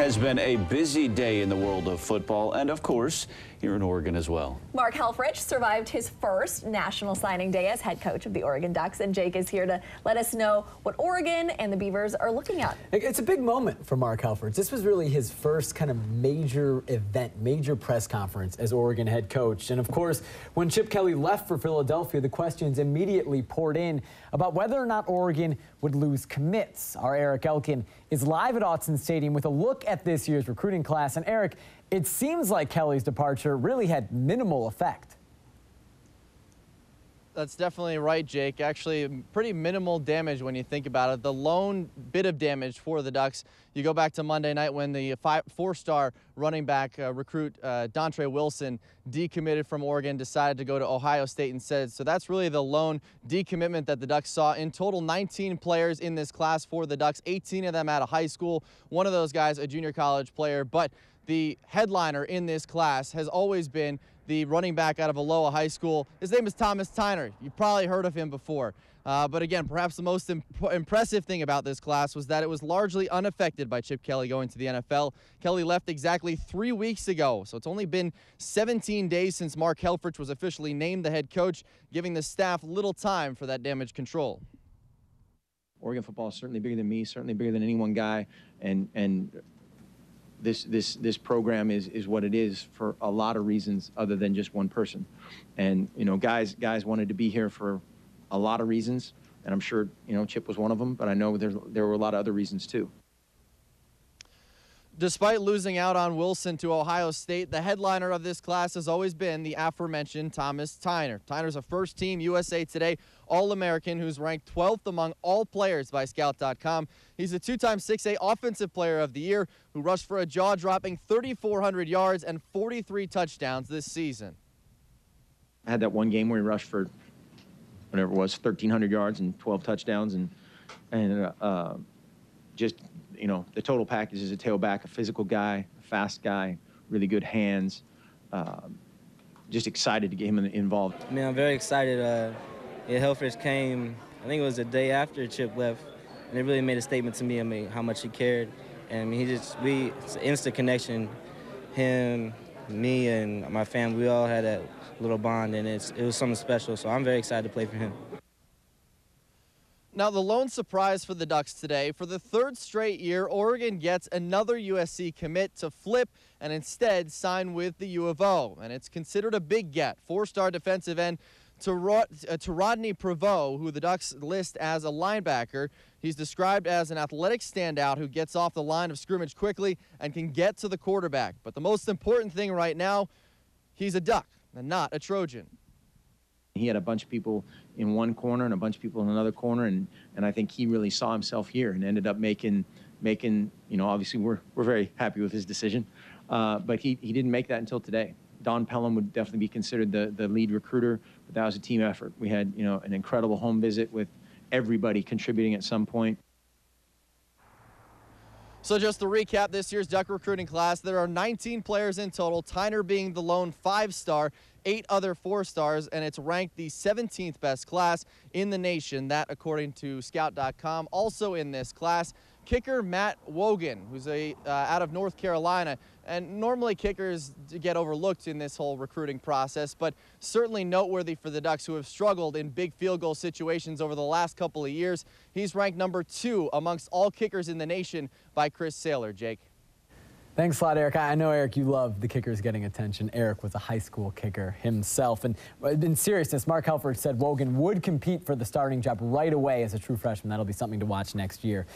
has been a busy day in the world of football and, of course, here in Oregon as well. Mark Helfrich survived his first national signing day as head coach of the Oregon Ducks, and Jake is here to let us know what Oregon and the Beavers are looking at. It's a big moment for Mark Helfrich. This was really his first kind of major event, major press conference as Oregon head coach. And of course, when Chip Kelly left for Philadelphia, the questions immediately poured in about whether or not Oregon would lose commits. Our Eric Elkin is live at Autzen Stadium with a look at this year's recruiting class. And Eric, it seems like Kelly's departure really had minimal effect. That's definitely right, Jake. Actually, pretty minimal damage when you think about it. The lone bit of damage for the Ducks, you go back to Monday night when the four-star running back recruit Dontre Wilson decommitted from Oregon, decided to go to Ohio State instead. So that's really the lone decommitment that the Ducks saw. In total, 19 players in this class for the Ducks, 18 of them out of high school. One of those guys, a junior college player, but the headliner in this class has always been the running back out of Aloha High School. His name is Thomas Tyner. You've probably heard of him before. But again, perhaps the most impressive thing about this class was that it was largely unaffected by Chip Kelly going to the NFL. Kelly left exactly 3 weeks ago, so it's only been 17 days since Mark Helfrich was officially named the head coach, giving the staff little time for that damage control. Oregon football is certainly bigger than me, certainly bigger than any one guy, and this program is what it is for a lot of reasons other than just one person. And, you know, guys wanted to be here for a lot of reasons, and I'm sure, you know, Chip was one of them, but I know there were a lot of other reasons too. Despite losing out on Wilson to Ohio State, the headliner of this class has always been the aforementioned Thomas Tyner. Tyner's a first-team USA Today All-American who's ranked 12th among all players by Scout.com. He's a two-time 6A Offensive Player of the Year who rushed for a jaw-dropping 3,400 yards and 43 touchdowns this season. I had that one game where he rushed for whatever it was, 1,300 yards and 12 touchdowns, and just, you know, the total package is a tailback, a physical guy, a fast guy, really good hands. Just excited to get him involved. I mean, I'm very excited. Helfrich came, I think it was the day after Chip left, and it really made a statement to me, I mean, how much he cared. And I mean, it's an instant connection. Him, me, and my family, we all had that little bond, and it was something special. So I'm very excited to play for him. Now, the lone surprise for the Ducks today, for the third straight year, Oregon gets another USC commit to flip and instead sign with the U of O. And it's considered a big get. Four-star defensive end to Rodney Provo, who the Ducks list as a linebacker. He's described as an athletic standout who gets off the line of scrimmage quickly and can get to the quarterback. But the most important thing right now, he's a Duck and not a Trojan. He had a bunch of people in one corner and a bunch of people in another corner, and I think he really saw himself here and ended up making, you know, obviously we're very happy with his decision, but he didn't make that until today. Don Pelham would definitely be considered the lead recruiter, but that was a team effort. We had, you know, an incredible home visit with everybody contributing at some point. So just to recap this year's Duck recruiting class, there are 19 players in total, Tyner being the lone 5-star, 8 other 4-stars, and it's ranked the 17th best class in the nation. That, according to Scout.com. Also in this class, kicker Matt Wogan, who's out of North Carolina. And normally kickers get overlooked in this whole recruiting process, but certainly noteworthy for the Ducks, who have struggled in big field goal situations over the last couple of years. He's ranked number 2 amongst all kickers in the nation by Chris Saylor. Jake. Thanks a lot, Eric. I know, Eric, you love the kickers getting attention. Eric was a high school kicker himself. And in seriousness, Mark Helfrich said Wogan would compete for the starting job right away as a true freshman. That'll be something to watch next year.